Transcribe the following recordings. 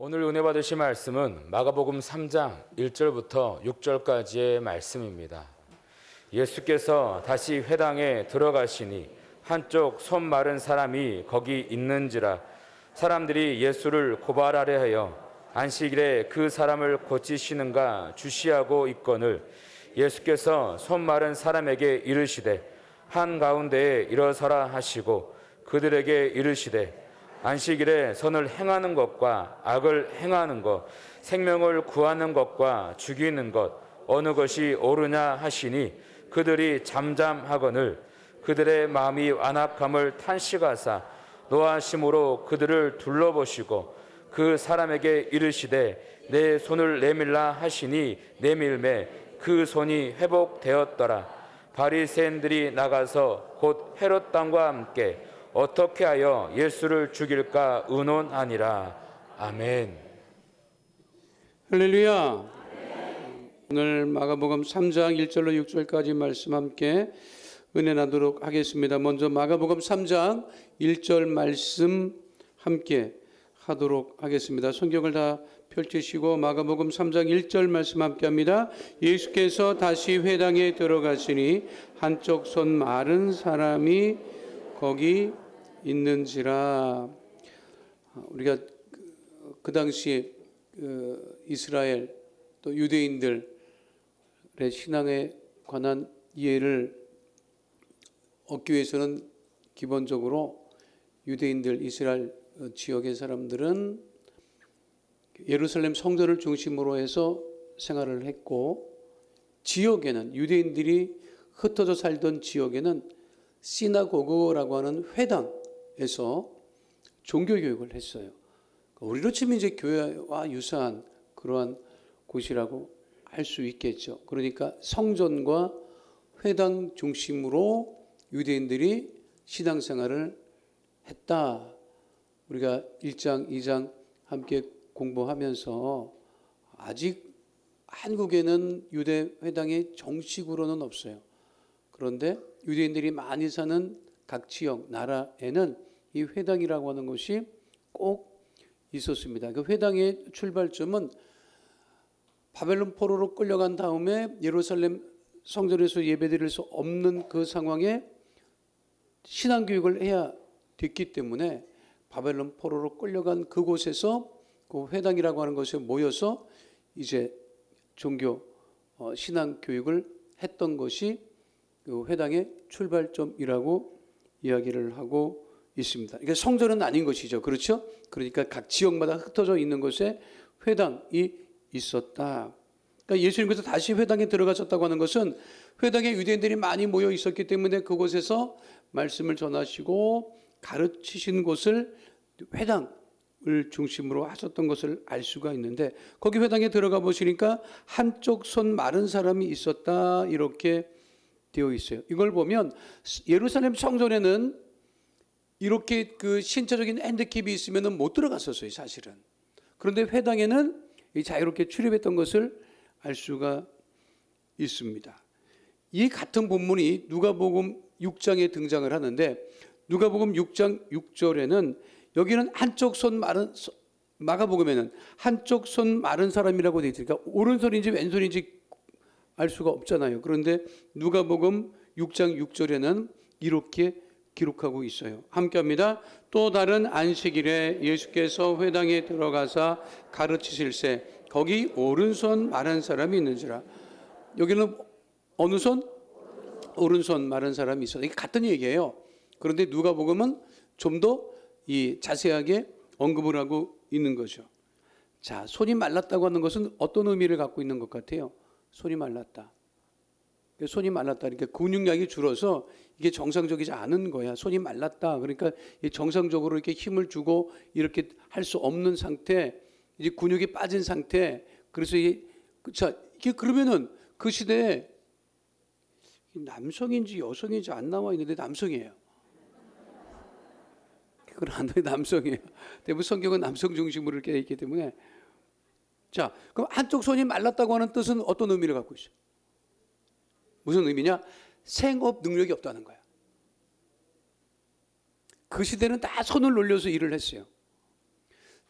오늘 은혜 받으실 말씀은 마가복음 3장 1절부터 6절까지의 말씀입니다. 예수께서 다시 회당에 들어가시니 한쪽 손 마른 사람이 거기 있는지라. 사람들이 예수를 고발하려 하여 안식일에 그 사람을 고치시는가 주시하고 있거늘, 예수께서 손 마른 사람에게 이르시되 한가운데에 일어서라 하시고 그들에게 이르시되 안식일에 선을 행하는 것과 악을 행하는 것, 생명을 구하는 것과 죽이는 것 어느 것이 옳으냐 하시니 그들이 잠잠하거늘 그들의 마음이 완악함을 탄식하사 노하심으로 그들을 둘러보시고 그 사람에게 이르시되 내 손을 내밀라 하시니 내밀매 그 손이 회복되었더라. 바리새인들이 나가서 곧 헤롯 왕과 함께 어떻게 하여 예수를 죽일까 의논하니라. 아멘. 할렐루야. 오늘 마가복음 3장 1절로 6절까지 말씀 함께 은혜 나누도록 하겠습니다. 먼저 마가복음 3장 1절 말씀 함께 하도록 하겠습니다. 성경을 다 펼치시고 마가복음 3장 1절 말씀 함께 합니다. 예수께서 다시 회당에 들어가시니 한쪽 손 마른 사람이 거기 있는지라. 우리가 그 당시에 이스라엘 또 유대인들의 신앙에 관한 이해를 얻기 위해서는 기본적으로 유대인들 이스라엘 지역의 사람들은 예루살렘 성전을 중심으로 해서 생활을 했고, 지역에는 유대인들이 흩어져 살던 지역에는 시나고그라고 하는 회당에서 종교교육을 했어요. 우리로 치면 이제 교회와 유사한 그러한 곳이라고 할 수 있겠죠. 그러니까 성전과 회당 중심으로 유대인들이 신앙생활을 했다. 우리가 1장, 2장 함께 공부하면서 아직 한국에는 유대 회당이 정식으로는 없어요. 그런데 유대인들이 많이 사는 각 지역, 나라에는 이 회당이라고 하는 것이 꼭 있었습니다. 그 회당의 출발점은 바벨론 포로로 끌려간 다음에 예루살렘 성전에서 예배드릴 수 없는 그 상황에 신앙교육을 해야 됐기 때문에 바벨론 포로로 끌려간 그곳에서 그 회당이라고 하는 것에 모여서 이제 종교 신앙교육을 했던 것이 그 회당의 출발점이라고 이야기를 하고 있습니다. 그러니까 성전은 아닌 것이죠. 그렇죠? 그러니까 각 지역마다 흩어져 있는 곳에 회당이 있었다. 그러니까 예수님께서 다시 회당에 들어가셨다고 하는 것은 회당에 유대인들이 많이 모여 있었기 때문에 그곳에서 말씀을 전하시고 가르치신 곳을 회당을 중심으로 하셨던 것을 알 수가 있는데, 거기 회당에 들어가 보시니까 한쪽 손 마른 사람이 있었다 이렇게 되어 있어요. 이걸 보면 예루살렘 성전에는 이렇게 그 신체적인 핸디캡이 있으면 못 들어갔었어요, 사실은. 그런데 회당에는 자유롭게 출입했던 것을 알 수가 있습니다. 이 같은 본문이 누가복음 6장에 등장을 하는데, 누가복음 6장 6절에는 여기는 한쪽 손 마른, 마가복음에는 한쪽 손 마른 사람이라고 되어 있으니까 오른손인지 왼손인지 알 수가 없잖아요. 그런데 누가복음 6장 6절에는 이렇게 기록하고 있어요. 함께 합니다. 또 다른 안식일에 예수께서 회당에 들어가사 가르치실세 거기 오른손 마른 사람이 있는지라. 여기는 어느 손? 오른손 마른 사람이 있어요. 이게 같은 얘기예요. 그런데 누가복음은 좀 더 자세하게 언급을 하고 있는 거죠. 자, 손이 말랐다고 하는 것은 어떤 의미를 갖고 있는 것 같아요? 손이 말랐다. 손이 말랐다. 그러니까 근육량이 줄어서 이게 정상적이지 않은 거야. 손이 말랐다. 그러니까 정상적으로 이렇게 힘을 주고 이렇게 할 수 없는 상태, 이제 근육이 빠진 상태. 그래서 이게 그러면은 그 시대에 남성인지 여성인지 안 나와 있는데 남성이에요. 그건 안 돼, 남성이에요. 대부분 성경은 남성 중심으로 이렇게 있기 때문에. 자, 그럼 한쪽 손이 말랐다고 하는 뜻은 어떤 의미를 갖고 있어요? 무슨 의미냐? 생업 능력이 없다는 거야. 그 시대는 다 손을 놀려서 일을 했어요.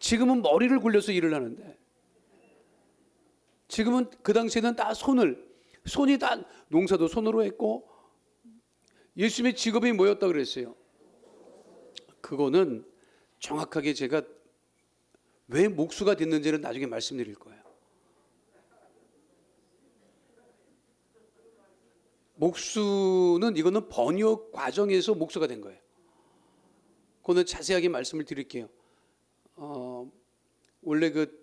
지금은 머리를 굴려서 일을 하는데, 지금은 그 당시에는 다 손이 다 농사도 손으로 했고 예수님의 직업이 뭐였다 그랬어요? 그거는 정확하게 제가 왜 목수가 됐는지는 나중에 말씀드릴 거예요. 목수는 이거는 번역 과정에서 목수가 된 거예요. 그거는 자세하게 말씀을 드릴게요. 원래 그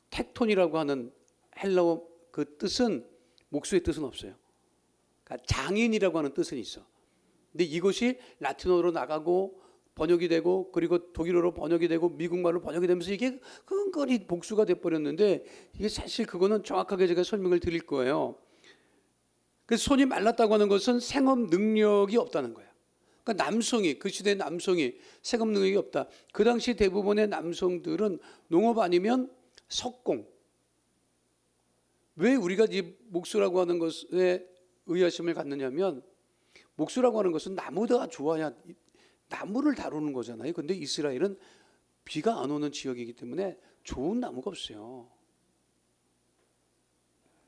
텍톤이라고 하는 헬라어 그 뜻은 목수의 뜻은 없어요. 그러니까 장인이라고 하는 뜻은 있어. 근데 이것이 라틴어로 나가고 번역이 되고 그리고 독일어로 번역이 되고 미국말로 번역이 되면서 이게 근거리 복수가 돼버렸는데 이게 사실 그거는 정확하게 제가 설명을 드릴 거예요. 그래서 손이 말랐다고 하는 것은 생업 능력이 없다는 거야. 그러니까 남성이 그 시대 남성이 생업 능력이 없다. 그 당시 대부분의 남성들은 농업 아니면 석공. 왜 우리가 이 목수라고 하는 것에 의아심을 갖느냐면 목수라고 하는 것은 나무가 좋아야 나무를 다루는 거잖아요. 근데 이스라엘은 비가 안 오는 지역이기 때문에 좋은 나무가 없어요.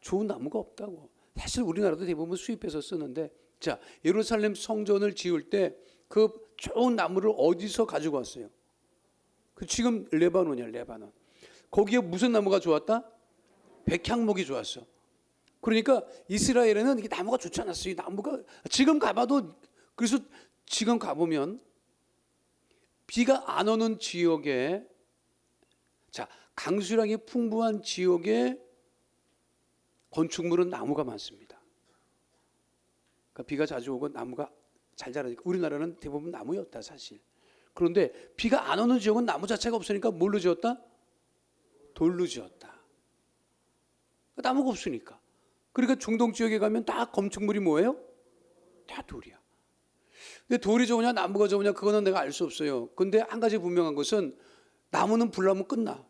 좋은 나무가 없다고. 사실 우리나라도 대부분 수입해서 쓰는데, 자, 예루살렘 성전을 지을 때 그 좋은 나무를 어디서 가지고 왔어요? 그 지금 레바논이야, 레바논. 거기에 무슨 나무가 좋았다? 백향목이 좋았어. 그러니까 이스라엘에는 이게 나무가 좋지 않았어요. 이 나무가 지금 가봐도, 그래서 지금 가보면 비가 안 오는 지역에, 자, 강수량이 풍부한 지역에 건축물은 나무가 많습니다. 그러니까 비가 자주 오고 나무가 잘 자라니까 우리나라는 대부분 나무였다 사실. 그런데 비가 안 오는 지역은 나무 자체가 없으니까 뭘로 지었다? 돌로 지었다. 나무가 없으니까. 그러니까 중동 지역에 가면 다 건축물이 뭐예요? 다 돌이야. 근데 돌이 좋으냐 나무가 좋으냐 그거는 내가 알 수 없어요. 근데 한 가지 분명한 것은 나무는 불나면 끝나.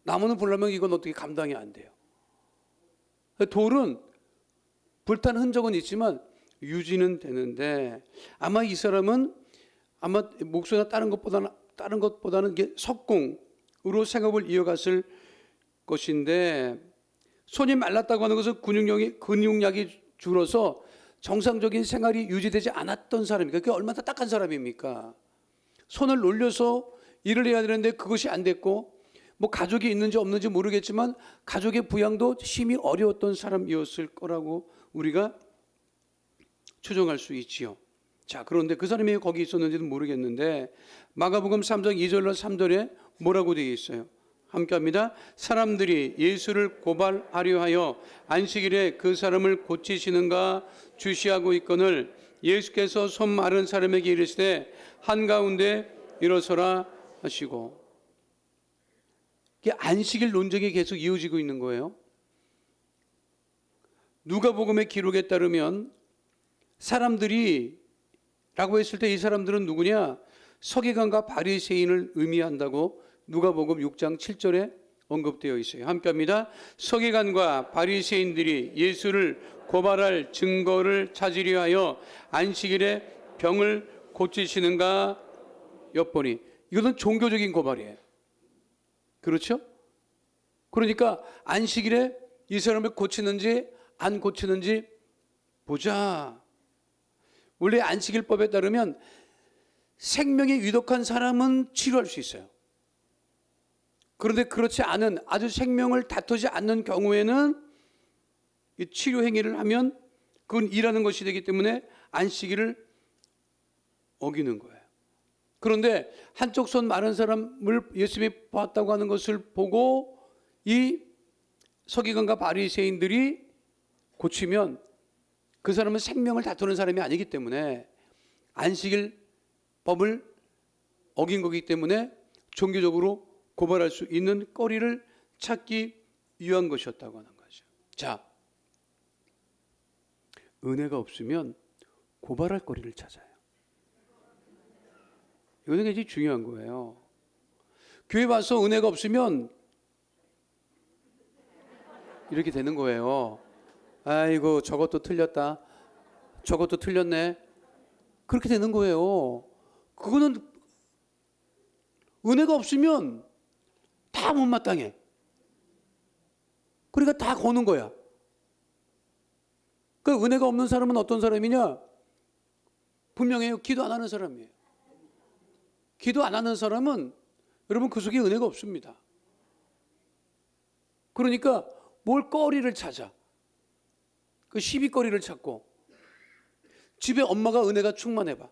나무는 불나면 이건 어떻게 감당이 안 돼요. 돌은 불탄 흔적은 있지만 유지는 되는데 아마 이 사람은 아마 목수나 다른 것보다는 이게 석공으로 생업을 이어갔을 것인데 손이 말랐다고 하는 것은 근육량이 줄어서 정상적인 생활이 유지되지 않았던 사람이니까 그게 얼마나 딱한 사람입니까? 손을 놀려서 일을 해야 되는데 그것이 안 됐고 뭐 가족이 있는지 없는지 모르겠지만 가족의 부양도 심히 어려웠던 사람이었을 거라고 우리가 추정할 수 있지요. 자, 그런데 그 사람이 거기 있었는지는 모르겠는데 마가복음 3장 2절로 3절에 뭐라고 되어 있어요? 함께 합니다. 사람들이 예수를 고발하려 하여 안식일에 그 사람을 고치시는가 주시하고 있거늘 예수께서 손 마른 사람에게 이르시되 한가운데 일어서라 하시고. 이게 안식일 논쟁이 계속 이어지고 있는 거예요. 누가복음의 기록에 따르면 사람들이 라고 했을 때 이 사람들은 누구냐? 서기관과 바리새인을 의미한다고 누가복음 6장 7절에 언급되어 있어요. 함께 합니다. 서기관과 바리새인들이 예수를 고발할 증거를 찾으려 하여 안식일에 병을 고치시는가 엿보니. 이것은 종교적인 고발이에요. 그렇죠? 그러니까 안식일에 이 사람을 고치는지 안 고치는지 보자. 원래 안식일법에 따르면 생명이 위독한 사람은 치료할 수 있어요. 그런데 그렇지 않은 아주 생명을 다투지 않는 경우에는 이 치료 행위를 하면 그건 일하는 것이 되기 때문에 안식일을 어기는 거예요. 그런데 한쪽 손 마른 사람을 예수님이 보았다고 하는 것을 보고 이 서기관과 바리새인들이 고치면 그 사람은 생명을 다투는 사람이 아니기 때문에 안식일 법을 어긴 거기 때문에 종교적으로 고발할 수 있는 거리를 찾기 위한 것이었다고 하는 거죠. 자, 은혜가 없으면 고발할 거리를 찾아요. 이거는 굉장히 중요한 거예요. 교회 와서 은혜가 없으면 이렇게 되는 거예요. 아이고 저것도 틀렸다. 저것도 틀렸네. 그렇게 되는 거예요. 그거는 은혜가 없으면 다 못마땅해. 그러니까 다 거는 거야. 그 은혜가 없는 사람은 어떤 사람이냐? 분명해요. 기도 안 하는 사람이에요. 기도 안 하는 사람은 여러분 그 속에 은혜가 없습니다. 그러니까 뭘 거리를 찾아. 그 시비거리를 찾고 집에 엄마가 은혜가 충만해봐.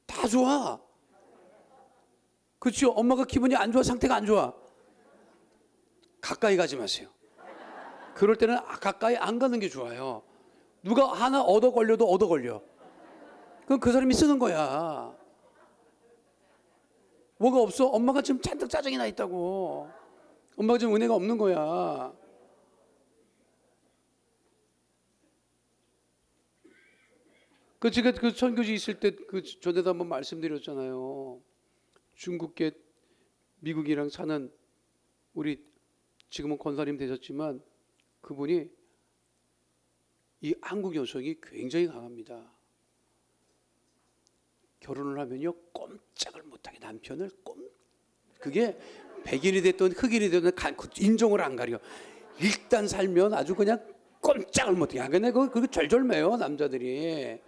다 좋아. 그렇죠? 엄마가 기분이 안 좋아, 상태가 안 좋아. 가까이 가지 마세요. 그럴 때는 가까이 안 가는 게 좋아요. 누가 하나 얻어 걸려도 얻어 걸려. 그럼 그 사람이 쓰는 거야. 뭐가 없어? 엄마가 지금 잔뜩 짜증이 나 있다고. 엄마가 지금 은혜가 없는 거야. 제가 그 선교지 있을 때 전에도 한번 말씀드렸잖아요. 중국계 미국이랑 사는 우리 지금은 권사님 되셨지만 그분이 이 한국 여성이 굉장히 강합니다. 결혼을 하면요 꼼짝을 못하게 남편을 그게 백인이 됐든 흑인이 됐든 인종을 안 가려. 일단 살면 아주 그냥 꼼짝을 못해. 근데 그거 절절매요 남자들이.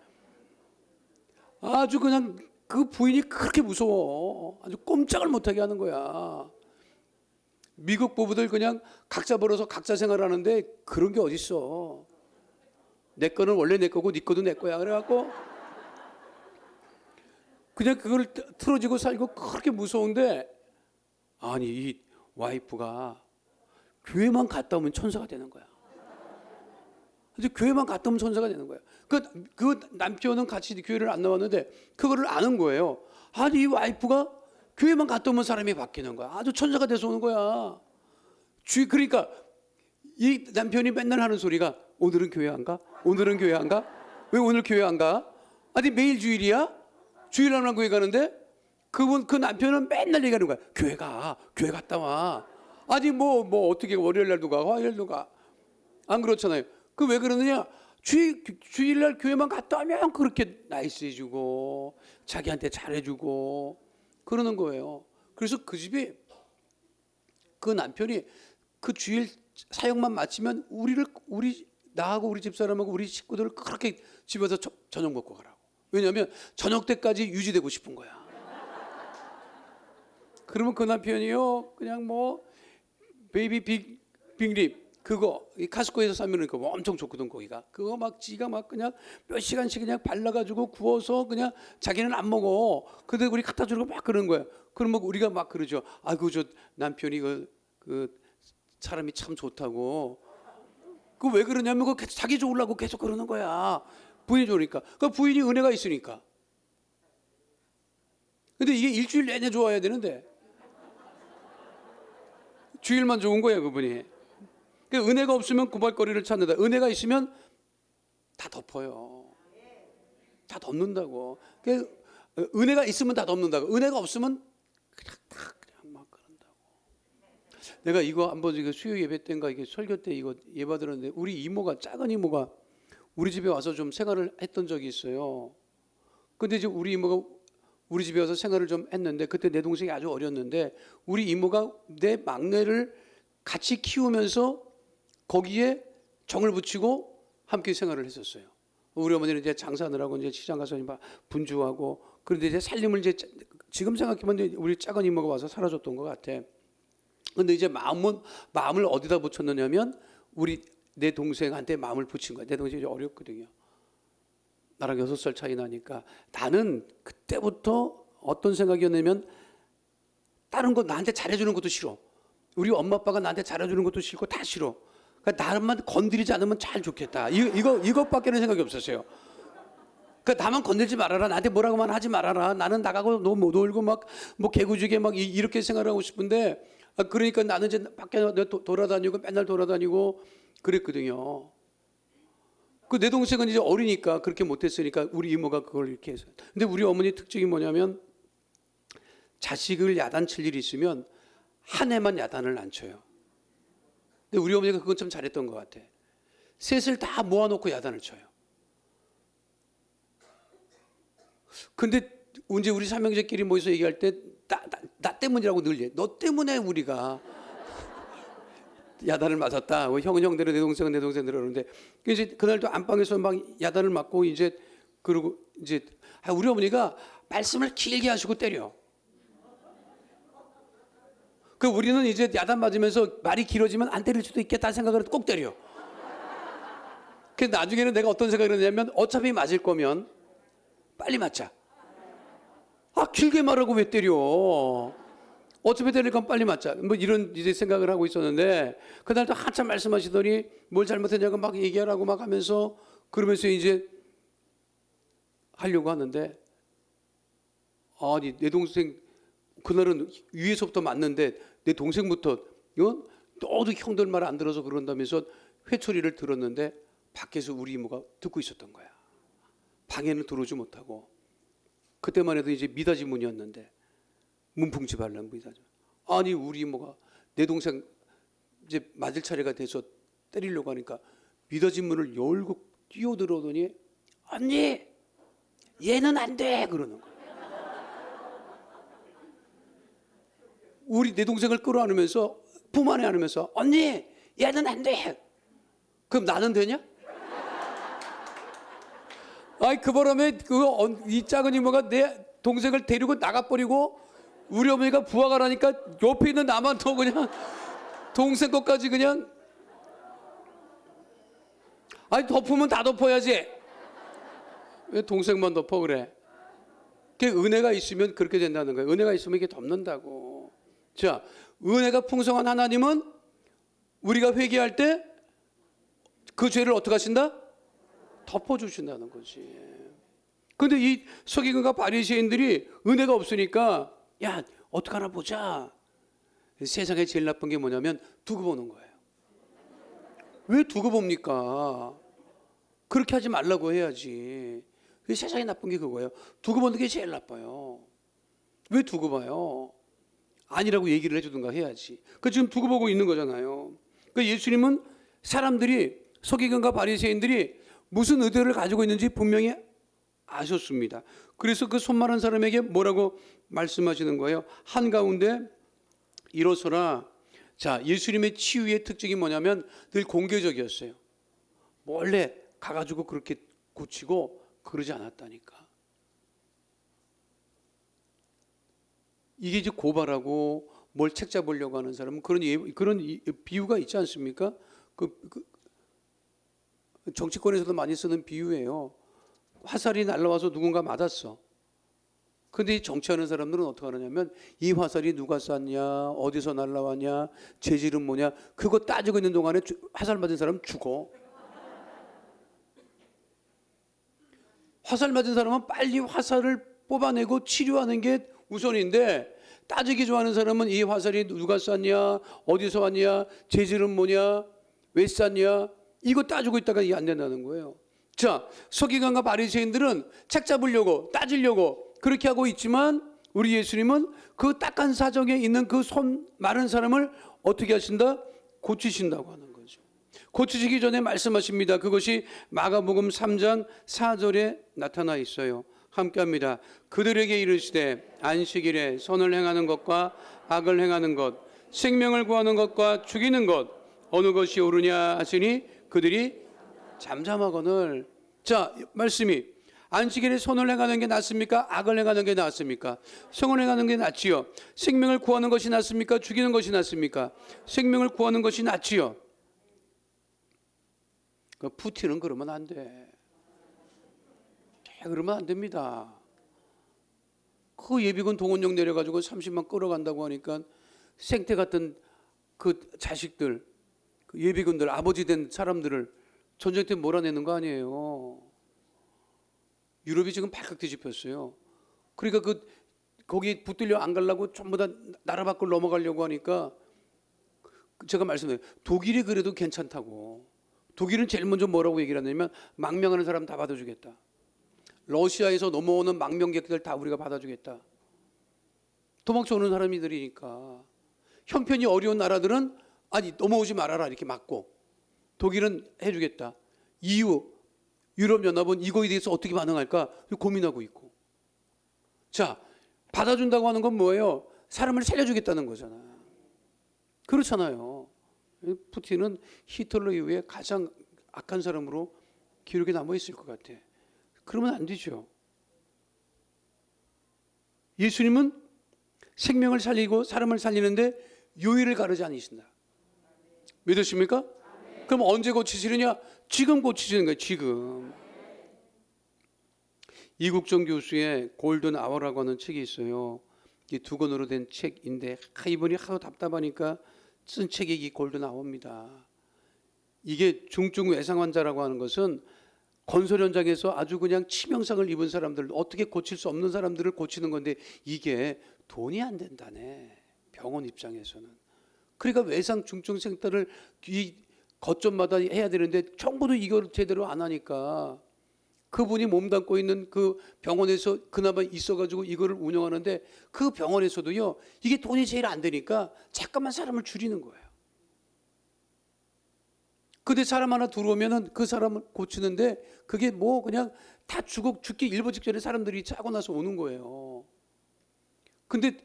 아주 그냥 그 부인이 그렇게 무서워. 아주 꼼짝을 못하게 하는 거야. 미국 부부들 그냥 각자 벌어서 각자 생활하는데 그런 게 어딨어. 내 거는 원래 내 거고 네 거도 내 거야. 그래갖고 그냥 그걸 틀어지고 살고 그렇게 무서운데 아니 이 와이프가 교회만 갔다 오면 천사가 되는 거야. 이제 교회만 갔다 오면 천사가 되는 거야. 그 남편은 같이 교회를 안 나왔는데 그거를 아는 거예요. 아니 이 와이프가 교회만 갔다 오면 사람이 바뀌는 거야. 아주 천사가 돼서 오는 거야. 그러니까 이 남편이 맨날 하는 소리가 오늘은 교회 안 가? 오늘은 교회 안 가? 왜 오늘 교회 안 가? 아니 매일 주일이야? 주일 하나 교회 가는데 그 남편은 맨날 얘기하는 거야. 교회 갔다 와. 아니 뭐 어떻게 월요일 날도 가, 화요일 날도 가. 안 그렇잖아요. 그 왜 그러느냐? 주일날 교회만 갔다 오면 그렇게 나이스해주고 자기한테 잘해주고 그러는 거예요. 그래서 그 집이 그 남편이 그 주일 사역만 마치면 나하고 우리 집사람하고 우리 식구들을 그렇게 집에서 저녁 먹고 가라고. 왜냐하면 저녁 때까지 유지되고 싶은 거야. 그러면 그 남편이요 그냥 뭐 베이비 빅립 그거 이 카스코에서 사면 그거 엄청 좋거든 거기가. 그거 막 지가 막 그냥 몇 시간씩 그냥 발라가지고 구워서 그냥 자기는 안 먹어. 근데 우리 갖다 주고 막 그러는 거야. 그러면 우리가 막 그러죠. 아이고 저 남편이 그 사람이 참 좋다고. 그 왜 그러냐면 그 자기 좋으려고 계속 그러는 거야. 부인이 좋으니까. 그 부인이 은혜가 있으니까. 근데 이게 일주일 내내 좋아야 되는데 주일만 좋은 거야 그분이. 그러니까 은혜가 없으면 구발거리를 찾는다. 은혜가 있으면 다 덮어요. 다 덮는다고. 그러니까 은혜가 있으면 다 덮는다고. 은혜가 없으면 그냥 막 그런다고. 내가 이거 한번 수요 예배 때인가 이게 설교 때 이거 예배 들었는데 우리 이모가 작은 이모가 우리 집에 와서 좀 생활을 했던 적이 있어요. 근데 이제 우리 이모가 우리 집에 와서 생활을 좀 했는데 그때 내 동생이 아주 어렸는데 우리 이모가 내 막내를 같이 키우면서 거기에 정을 붙이고 함께 생활을 했었어요. 우리 어머니는 이제 장사하느라고 이제 시장 가서 분주하고 그런데 이제 살림을 이제 지금 생각해보면 우리 작은 이모가 와서 살아줬던 것 같아. 근데 이제 마음을 어디다 붙였느냐면 내 동생한테 마음을 붙인 거야. 내 동생이 어렸거든요. 나랑 6살 차이 나니까 나는 그때부터 어떤 생각이었냐면 다른 거 나한테 잘해주는 것도 싫어. 우리 엄마 아빠가 나한테 잘해주는 것도 싫고 다 싫어. 그러니까 나만 건드리지 않으면 잘 좋겠다. 이것밖에는 생각이 없었어요. 그러니까 나만 건들지 말아라. 나한테 뭐라고만 하지 말아라. 나는 나가고 너 놀고 막 뭐 개구지게 막 이렇게 생활하고 싶은데 그러니까 나는 이제 밖에 돌아다니고 맨날 돌아다니고 그랬거든요. 그 내 동생은 이제 어리니까 그렇게 못했으니까 우리 이모가 그걸 이렇게 해서. 근데 우리 어머니 특징이 뭐냐면 자식을 야단칠 일이 있으면 한 해만 야단을 안 쳐요. 근데 우리 어머니가 그건 참 잘했던 것 같아. 셋을 다 모아놓고 야단을 쳐요. 근데 이제 우리 삼형제끼리 모여서 얘기할 때 나 때문이라고 늘 얘기해. 너 때문에 우리가 야단을 맞았다. 형은 형대로 내 동생은 내 동생대로 그러는데 이제 그날도 안방에서 막 야단을 맞고 이제 그러고 이제 우리 어머니가 말씀을 길게 하시고 때려. 그 우리는 이제 야단 맞으면서 말이 길어지면 안 때릴 수도 있겠다 생각을 꼭 때려. 그래서 나중에는 내가 어떤 생각을 했냐면 어차피 맞을 거면 빨리 맞자. 길게 말하고 왜 때려? 어차피 때릴 건 빨리 맞자. 뭐 이런 이제 생각을 하고 있었는데 그날도 한참 말씀하시더니 뭘 잘못했냐고 막 얘기하라고 막 하면서 그러면서 이제 하려고 하는데 아니 내 동생 그날은 위에서부터 맞는데 내 동생부터 너도 형들 말 안 들어서 그런다면서 회초리를 들었는데 밖에서 우리 이모가 듣고 있었던 거야. 방에는 들어오지 못하고 그때만 해도 이제 미닫이 문이었는데 문풍지 발란 미닫이. 아니 우리 이모가 내 동생 이제 맞을 차례가 돼서 때리려고 하니까 미닫이 문을 열고 뛰어들어오더니 언니 얘는 안 돼 그러는 거야. 우리 내 동생을 끌어안으면서 품 안에 안으면서 언니 얘는 안 돼. 그럼 나는 되냐? 아이 그 바람에 이 작은 이모가 내 동생을 데리고 나가버리고 우리 어머니가 부하가라니까 옆에 있는 나만 더 그냥 동생 것까지 그냥 아니 덮으면 다 덮어야지 왜 동생만 덮어 그래. 그게 은혜가 있으면 그렇게 된다는 거예요. 은혜가 있으면 이게 덮는다고. 자, 은혜가 풍성한 하나님은 우리가 회개할 때 그 죄를 어떻게 하신다? 덮어주신다는 거지. 근데 이 서기관과 바리새인들이 은혜가 없으니까 야 어떡하나 보자. 세상에 제일 나쁜 게 뭐냐면 두고 보는 거예요. 왜 두고 봅니까? 그렇게 하지 말라고 해야지. 세상에 나쁜 게 그거예요. 두고 보는 게 제일 나빠요. 왜 두고 봐요? 아니라고 얘기를 해주든가 해야지. 그 지금 두고 보고 있는 거잖아요. 그 예수님은 사람들이 서기관과 바리새인들이 무슨 의도를 가지고 있는지 분명히 아셨습니다. 그래서 그 손 마른 사람에게 뭐라고 말씀하시는 거예요? 한가운데 일어서라. 자, 예수님의 치유의 특징이 뭐냐면 늘 공개적이었어요. 몰래 가가지고 그렇게 고치고 그러지 않았다니까. 이게 이제 고발하고 뭘 책 잡으려고 하는 사람은 그런 비유가 있지 않습니까? 정치권에서도 많이 쓰는 비유예요. 화살이 날라와서 누군가 맞았어. 근데 이 정치하는 사람들은 어떻게 하느냐면 이 화살이 누가 쐈냐, 어디서 날라왔냐, 재질은 뭐냐, 그거 따지고 있는 동안에 화살 맞은 사람은 죽어. 화살 맞은 사람은 빨리 화살을 뽑아내고 치료하는 게 우선인데 따지기 좋아하는 사람은 이 화살이 누가 쐈냐, 어디서 왔냐, 재질은 뭐냐, 왜 쐈냐, 이거 따지고 있다가 이게 안 된다는 거예요. 자, 서기관과 바리새인들은 책 잡으려고 따지려고 그렇게 하고 있지만 우리 예수님은 그 딱한 사정에 있는 그 손 마른 사람을 어떻게 하신다? 고치신다고 하는 거죠. 고치시기 전에 말씀하십니다. 그것이 마가복음 3장 4절에 나타나 있어요. 함께 합니다. 그들에게 이르시되 안식일에 선을 행하는 것과 악을 행하는 것, 생명을 구하는 것과 죽이는 것 어느 것이 옳으냐 하시니 그들이 잠잠하거늘. 자, 말씀이 안식일에 선을 행하는 게 낫습니까? 악을 행하는 게 낫습니까? 성을 행하는 게 낫지요. 생명을 구하는 것이 낫습니까? 죽이는 것이 낫습니까? 생명을 구하는 것이 낫지요. 그 푸틴은 그러면 안 돼. 그러면 안 됩니다. 그 예비군 동원령 내려가지고 30만 끌어간다고 하니까 생태 같은 그 자식들, 그 예비군들, 아버지 된 사람들을 전쟁 때 몰아내는 거 아니에요. 유럽이 지금 발칵 뒤집혔어요. 그러니까 거기 붙들려 안 가려고 전부 다 나라 밖으로 넘어가려고 하니까 제가 말씀드려요. 독일이 그래도 괜찮다고. 독일은 제일 먼저 뭐라고 얘기를 하냐면 망명하는 사람 다 받아주겠다. 러시아에서 넘어오는 망명객들 다 우리가 받아주겠다. 도망쳐오는 사람들이니까. 형편이 어려운 나라들은 아니 넘어오지 말아라 이렇게 막고 독일은 해주겠다. EU, 유럽연합은 이거에 대해서 어떻게 반응할까 고민하고 있고 자, 받아준다고 하는 건 뭐예요? 사람을 살려주겠다는 거잖아. 그렇잖아요. 푸틴은 히틀러 이후에 가장 악한 사람으로 기록에 남아 있을 것 같아. 그러면 안 되죠. 예수님은 생명을 살리고 사람을 살리는데 요일을 가르지 않으신다. 믿으십니까? 그럼 언제 고치시느냐? 지금 고치시는 거예요. 지금. 이국종 교수의 골든 아워라고 하는 책이 있어요. 이 두 권으로 된 책인데 이번이 하도 답답하니까 쓴 책이 이 골든 아워입니다. 이게 중증 외상 환자라고 하는 것은 건설 현장에서 아주 그냥 치명상을 입은 사람들, 어떻게 고칠 수 없는 사람들을 고치는 건데 이게 돈이 안 된다네. 병원 입장에서는. 그러니까 외상 중증 센터를 이 거점마다 해야 되는데 정부도 이걸 제대로 안 하니까 그분이 몸담고 있는 그 병원에서 그나마 있어가지고 이거를 운영하는데 그 병원에서도요, 이게 돈이 제일 안 되니까 잠깐만 사람을 줄이는 거예요. 근데 사람 하나 들어오면은 그 사람을 고치는데 그게 뭐 그냥 다 죽기 일보 직전에 사람들이 짜고 나서 오는 거예요. 근데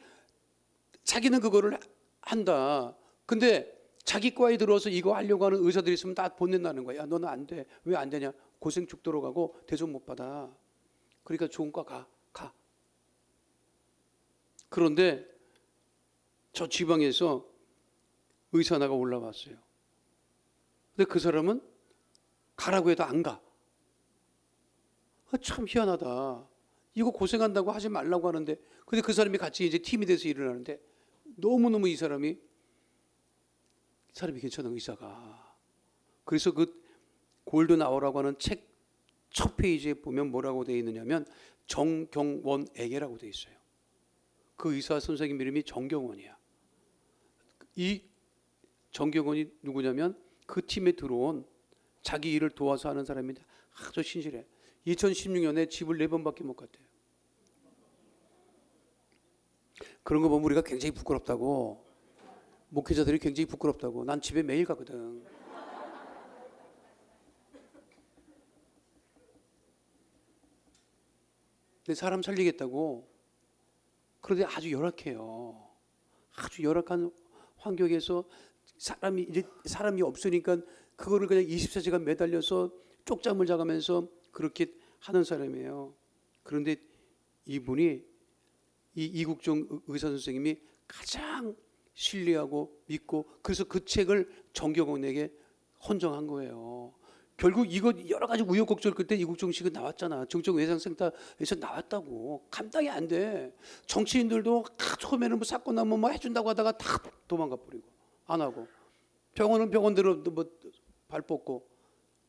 자기는 그거를 한다. 근데 자기 과에 들어와서 이거 하려고 하는 의사들이 있으면 다 보낸다는 거야. 야, 너는 안 돼. 왜 안 되냐? 고생 죽도록 하고 대접 못 받아. 그러니까 좋은 과 가. 그런데 저 지방에서 의사 하나가 올라왔어요. 근데 그 사람은 가라고 해도 안 가. 참 희한하다. 이거 고생한다고 하지 말라고 하는데, 근데 그 사람이 같이 이제 팀이 돼서 일을 하는데 너무너무 이 사람이 괜찮은 의사가. 그래서 그 골든 아워라고 하는 책 첫 페이지에 보면 뭐라고 되어 있느냐면 정경원에게라고 되어 있어요. 그 의사 선생님 이름이 정경원이야. 이 정경원이 누구냐면 그 팀에 들어온 자기 일을 도와서 하는 사람인데 아주 신실해. 2016년에 집을 4번밖에 못 갔대요. 그런 거 보면 우리가 굉장히 부끄럽다고, 목회자들이 굉장히 부끄럽다고. 난 집에 매일 가거든. 근데 사람 살리겠다고. 그런데 아주 열악해요. 아주 열악한 환경에서 사람이 없으니까 그거를 그냥 24시간 매달려서 쪽잠을 자가면서 그렇게 하는 사람이에요. 그런데 이분이 이 이국종 의사 선생님이 가장 신뢰하고 믿고, 그래서 그 책을 정경원에게 헌정한 거예요. 결국 이거 여러 가지 우여곡절 끝에 이국종 씨가 나왔잖아. 중증외상센터에서 나왔다고. 감당이 안 돼. 정치인들도 처음에는 뭐 사건 나면 뭐 해준다고 하다가 다 도망가 버리고 안 하고, 병원은 병원대로 뭐 발 뻗고,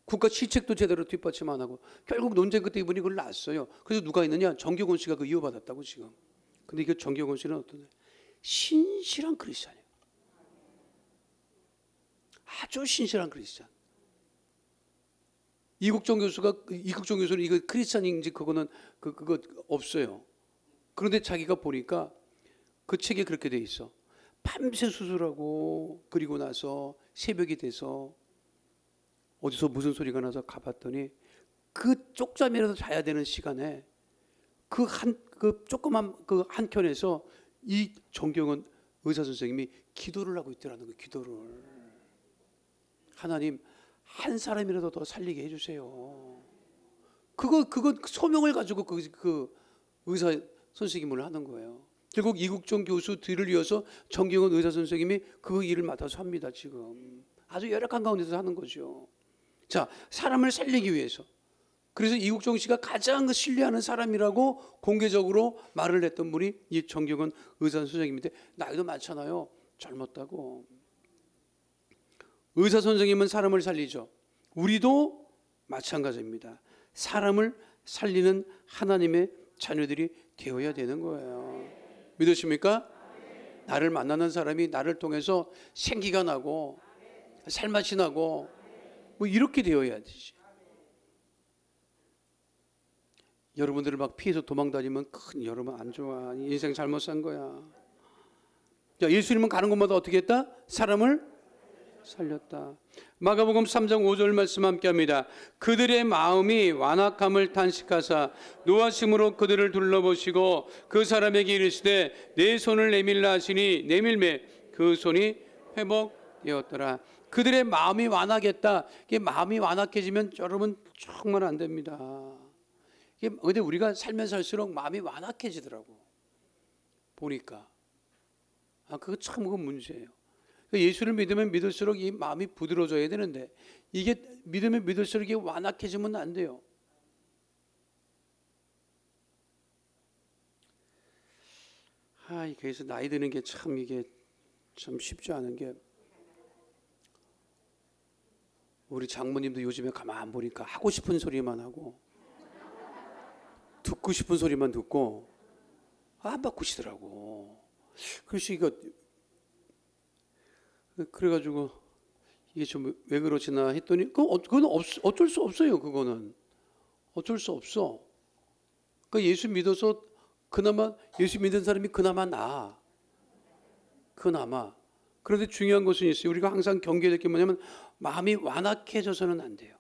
국가 시책도 제대로 뒷받침 안 하고, 결국 논쟁 끝에 이분이 그걸 놨어요. 그래서 누가 있느냐? 정경원 씨가 그 이어받았다고 지금. 근데 이게 정경원 씨는 어떠냐? 신실한 크리스찬이에요. 아주 신실한 크리스찬. 이국종 교수는 이거 크리스찬인지 그거 없어요. 그런데 자기가 보니까 그 책에 그렇게 돼 있어. 밤새 수술하고 그리고 나서 새벽이 돼서 어디서 무슨 소리가 나서 가봤더니 그 쪽잠이라도 자야 되는 시간에 그 조그만 그 한켠에서 이 정경원 의사 선생님이 기도를 하고 있더라는 거예요. 기도를. 하나님, 한 사람이라도 더 살리게 해주세요. 그거 소명을 가지고 그 의사 선생님을 하는 거예요. 결국 이국종 교수 뒤를 이어서 정경원 의사 선생님이 그 일을 맡아서 합니다. 지금 아주 열악한 가운데서 하는 거죠. 자, 사람을 살리기 위해서. 그래서 이국종 씨가 가장 신뢰하는 사람이라고 공개적으로 말을 했던 분이 이 정경원 의사 선생님인데, 나이도 많잖아요. 젊었다고. 의사 선생님은 사람을 살리죠. 우리도 마찬가지입니다. 사람을 살리는 하나님의 자녀들이 되어야 되는 거예요. 믿으십니까? 나를 만나는 사람이 나를 통해서 생기가 나고 살맛이 나고 뭐 이렇게 되어야 되지. 여러분들을 막 피해서 도망다니면 여러분 안 좋아. 인생 잘못 산 거야. 자, 예수님은 가는 곳마다 어떻게 했다? 사람을 살렸다. 마가복음 3장 5절 말씀 함께합니다. 그들의 마음이 완악함을 탄식하사 노하심으로 그들을 둘러보시고 그 사람에게 이르시되 내 손을 내밀라 하시니 내밀매 그 손이 회복되었더라. 그들의 마음이 완악했다. 이게 마음이 완악해지면 여러분 정말 안 됩니다. 이게 근데 우리가 살면 살수록 마음이 완악해지더라고. 보니까 그거 참 그건 문제예요. 예수를 믿으면 믿을수록 이 마음이 부드러워져야 되는데 이게 믿으면 믿을수록 이게 완악해지면 안 돼요. 그래서 나이 드는 게 참 이게 참 쉽지 않은 게 우리 장모님도 요즘에 가만 보니까 하고 싶은 소리만 하고 듣고 싶은 소리만 듣고 안 바꾸시더라고. 그래서 이거 그래가지고 이게 좀 왜 그러시나 했더니 그건 어쩔 수 없어요. 그거는 어쩔 수 없어. 그러니까 예수 믿어서 그나마 예수 믿는 사람이 그나마 나아. 그나마. 그런데 중요한 것은 있어요. 우리가 항상 경계해야 될 게 뭐냐면 마음이 완악해져서는 안 돼요.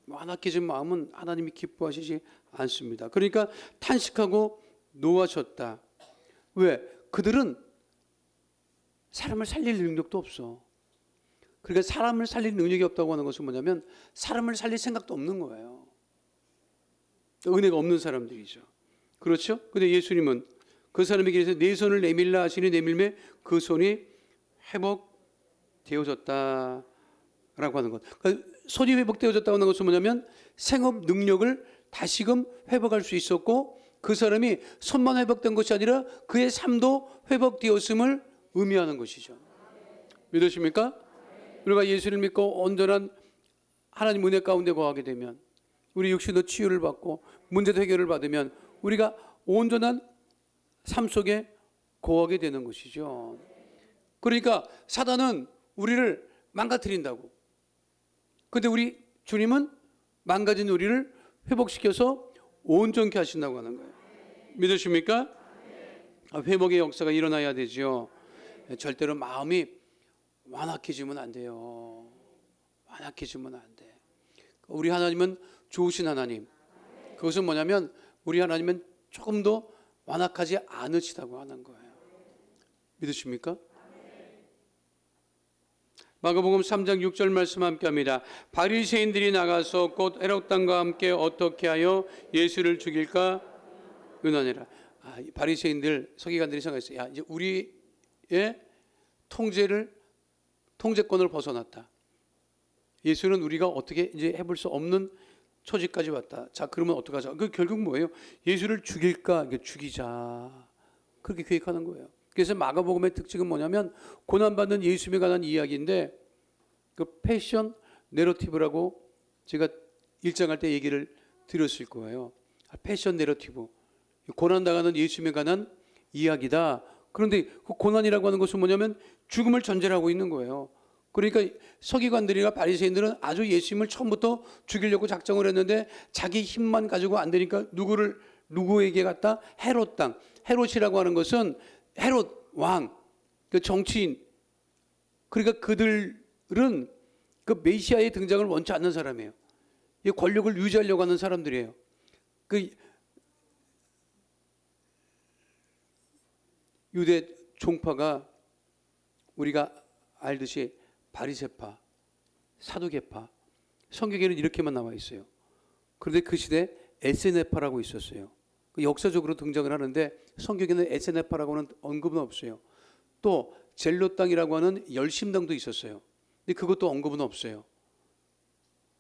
완악해진 마음은 하나님이 기뻐하시지 않습니다. 그러니까 탄식하고 노하셨다. 왜? 그들은 사람을 살릴 능력도 없어. 그러니까 사람을 살릴 능력이 없다고 하는 것은 뭐냐면 사람을 살릴 생각도 없는 거예요. 은혜가 없는 사람들이죠. 그렇죠? 근데 예수님은 그 사람에게 이르시되 내 손을 내밀라 하시니 내밀매 그 손이 회복되어졌다라고 하는 것. 그러니까 손이 회복되어졌다고 하는 것은 뭐냐면 생업 능력을 다시금 회복할 수 있었고 그 사람이 손만 회복된 것이 아니라 그의 삶도 회복되었음을 의미하는 것이죠. 믿으십니까? 우리가 예수를 믿고 온전한 하나님 은혜 가운데 거하게 되면 우리 육신도 치유를 받고 문제도 해결을 받으면 우리가 온전한 삶 속에 거하게 되는 것이죠. 그러니까 사단은 우리를 망가뜨린다고. 근데 우리 주님은 망가진 우리를 회복시켜서 온전케 하신다고 하는 거예요. 믿으십니까? 회복의 역사가 일어나야 되죠. 절대로 마음이 완악해지면 안 돼요. 완악해지면 안 돼. 우리 하나님은 좋으신 하나님. 그것은 뭐냐면 우리 하나님은 조금 더 완악하지 않으시다고 하는 거예요. 믿으십니까? 마가복음 3장 6절 말씀 함께합니다. 바리새인들이 나가서 곧 헤롯 왕과 함께 어떻게 하여 예수를 죽일까 의논하니라. 바리새인들 서기관들이 생각했어요. 이제 우리의 통제권을 벗어났다. 예수는 우리가 어떻게 이제 해볼 수 없는 처지까지 왔다. 자, 그러면 어떡하자? 그 결국 뭐예요? 예수를 죽일까? 죽이자. 그렇게 계획하는 거예요. 그래서 마가복음의 특징은 뭐냐면 고난받는 예수님에 관한 이야기인데 그 패션 내러티브라고 제가 일장할 때 얘기를 드렸을 거예요. 패션 내러티브. 고난당하는 예수님에 관한 이야기다. 그런데 그 고난이라고 하는 것은 뭐냐면 죽음을 전제로 하고 있는 거예요. 그러니까 서기관들이나 바리새인들은 아주 예수님을 처음부터 죽이려고 작정을 했는데 자기 힘만 가지고 안 되니까 누구에게 갔다? 헤롯 땅. 헤롯이라고 하는 것은 헤롯 왕, 그 정치인. 그러니까 그들은 그 메시아의 등장을 원치 않는 사람이에요. 이 권력을 유지하려고 하는 사람들이에요. 그 유대 종파가 우리가 알듯이 바리새파, 사두개파, 성경에는 이렇게만 나와 있어요. 그런데 그 시대에 에세네파라고 있었어요. 역사적으로 등장을 하는데 성경에는 에세네파라고는 언급은 없어요. 또 젤로 땅이라고 하는 열심당도 있었어요. 근데 그것도 언급은 없어요.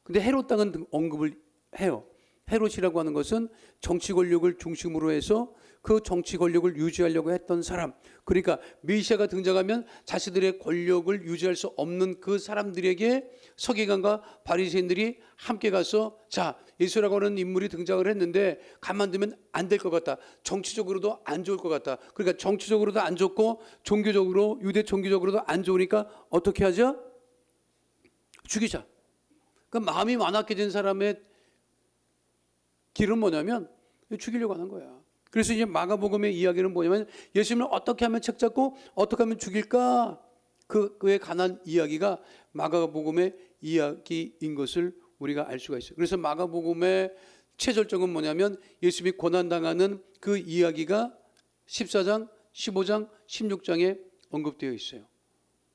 근데 헤롯 땅은 언급을 해요. 헤롯이라고 하는 것은 정치 권력을 중심으로 해서 그 정치 권력을 유지하려고 했던 사람. 그러니까 메시아가 등장하면 자신들의 권력을 유지할 수 없는 그 사람들에게 서기관과 바리새인들이 함께 가서 자, 예수라고 하는 인물이 등장을 했는데 가만두면 안 될 것 같다. 정치적으로도 안 좋을 것 같다. 그러니까 정치적으로도 안 좋고 종교적으로 유대 종교적으로도 안 좋으니까 어떻게 하죠? 죽이자. 그러니까 마음이 완악해진 사람의 길은 뭐냐면 죽이려고 하는 거야. 그래서 이제 마가복음의 이야기는 뭐냐면 예수님을 어떻게 하면 책잡고 어떻게 하면 죽일까? 그에 관한 이야기가 마가복음의 이야기인 것을 우리가 알 수가 있어요. 그래서 마가복음의 최절정은 뭐냐면 예수님이 고난당하는 그 이야기가 14장, 15장, 16장에 언급되어 있어요.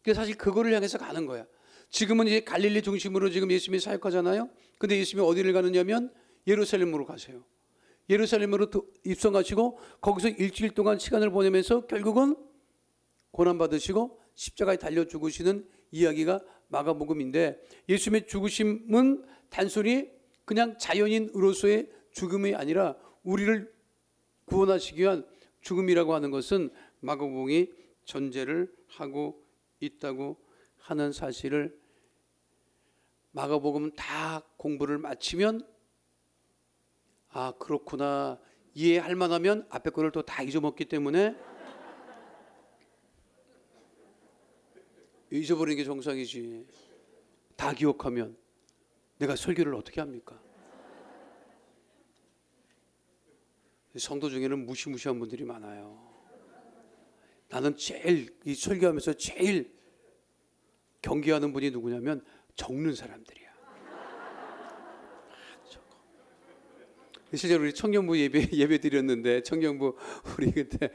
그래서 사실 그거를 향해서 가는 거야. 지금은 이제 갈릴리 중심으로 지금 예수님이 사역하잖아요. 근데 예수님이 어디를 가느냐면 예루살렘으로 가세요. 예루살렘으로 입성하시고 거기서 일주일 동안 시간을 보내면서 결국은 고난받으시고 십자가에 달려 죽으시는 이야기가 마가복음인데, 예수님의 죽으심은 단순히 그냥 자연인으로서의 죽음이 아니라 우리를 구원하시기 위한 죽음이라고 하는 것은 마가복음이 전제를 하고 있다고 하는 사실을 마가복음 다 공부를 마치면 아 그렇구나 이해할 만하면 앞에 거를 또 다 잊어먹기 때문에 잊어버리는 게 정상이지. 다 기억하면 내가 설교를 어떻게 합니까? 성도 중에는 무시무시한 분들이 많아요. 나는 제일 이 설교하면서 제일 경계하는 분이 누구냐면 적는 사람들이야. 실제로 우리 청년부 예배 드렸는데 청년부 우리 그때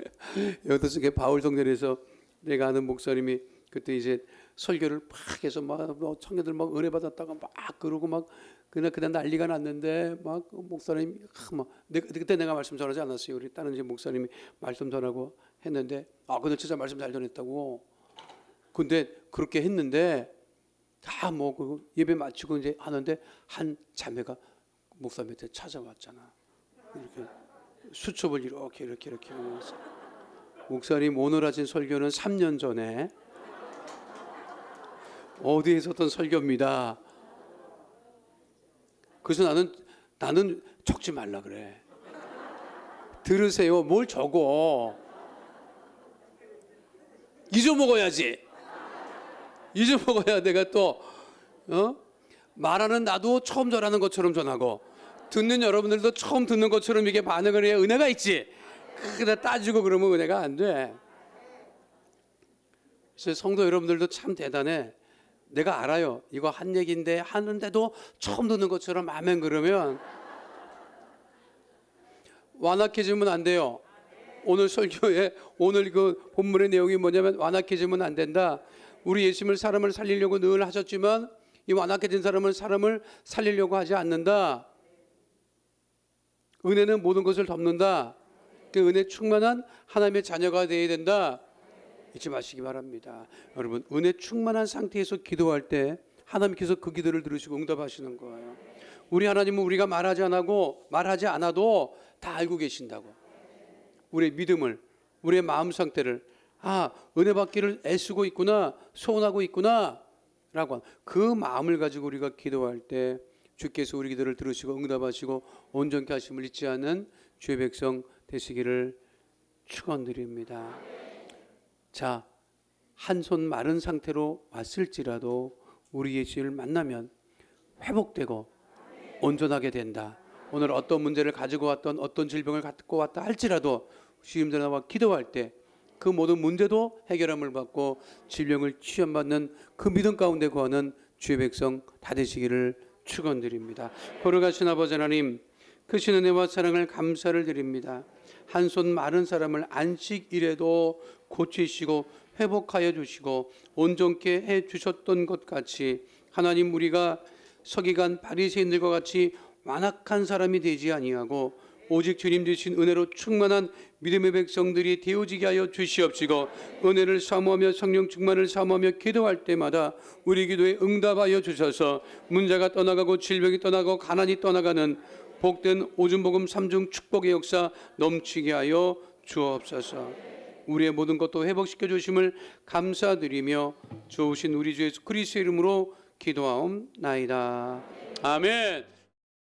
여도속에 바울성전에서 내가 아는 목사님이 그때 이제 설교를 막 해서 막 청년들 막 은혜 받았다가 막 그러고 막 그날 난리가 났는데 막 목사님이 막 그때 내가 말씀 전하지 않았어요. 우리 다른 이제 목사님이 말씀 전하고 했는데 근데 진짜 말씀 잘 전했다고. 근데 그렇게 했는데 다 뭐 그 예배 마치고 이제 하는데 한 자매가 목사님한테 찾아왔잖아. 이렇게 수첩을 이렇게 하면서 목사님 오늘 하신 설교는 3년 전에 어디에 있었던 설교입니다. 그래서 나는 적지 말라 그래. 들으세요. 뭘 적어. 잊어먹어야지. 잊어먹어야 내가 또 말하는 나도 처음 전하는 것처럼 전하고 듣는 여러분들도 처음 듣는 것처럼 이게 반응을 해야 은혜가 있지. 그다 따지고 그러면 은혜가 안 돼. 그래서 성도 여러분들도 참 대단해. 내가 알아요. 이거 한 얘기인데 하는데도 처음 듣는 것처럼 아멘 그러면 완악해지면 안 돼요. 오늘 설교에 오늘 그 본문의 내용이 뭐냐면 완악해지면 안 된다. 우리 예수님을 사람을 살리려고 늘 하셨지만 이 완악해진 사람은 사람을 살리려고 하지 않는다. 은혜는 모든 것을 덮는다. 그 은혜 충만한 하나님의 자녀가 되어야 된다. 잊지 마시기 바랍니다. 여러분 은혜 충만한 상태에서 기도할 때 하나님께서 그 기도를 들으시고 응답하시는 거예요. 우리 하나님은 우리가 말하지 않아도 다 알고 계신다고. 우리의 믿음을, 우리의 마음 상태를 은혜 받기를 애쓰고 있구나, 소원하고 있구나 라고 그 마음을 가지고 우리가 기도할 때 주께서 우리 기도를 들으시고 응답하시고 온전케 하심을 잊지 않는 주의 백성 되시기를 축원드립니다. 자, 한 손 마른 상태로 왔을지라도 우리 예수를 만나면 회복되고 온전하게 된다. 오늘 어떤 문제를 가지고 왔던 어떤 질병을 갖고 왔다 할지라도 주님들 나와 기도할 때 그 모든 문제도 해결함을 받고 질병을 치유받는 그 믿음 가운데 거하는 주의 백성 다 되시기를 축원드립니다. 거룩하신 아버지 하나님, 크신 은혜와 사랑을 감사를 드립니다. 한 손 마른 사람을 안식일에도 고치시고 회복하여 주시고 온전케 해 주셨던 것 같이 하나님 우리가 서기관 바리새인들과 같이 완악한 사람이 되지 아니하고 오직 주님 주신 은혜로 충만한 믿음의 백성들이 되어지게 하여 주시옵시고 은혜를 사모하며 성령 충만을 사모하며 기도할 때마다 우리 기도에 응답하여 주셔서 문제가 떠나가고 질병이 떠나고 가난이 떠나가는 복된 오줌복음 3중 축복의 역사 넘치게 하여 주옵소서. 우리의 모든 것도 회복시켜 주심을 감사드리며 좋으신 우리 주 예수 그리스도의 이름으로 기도하옵나이다. 아멘.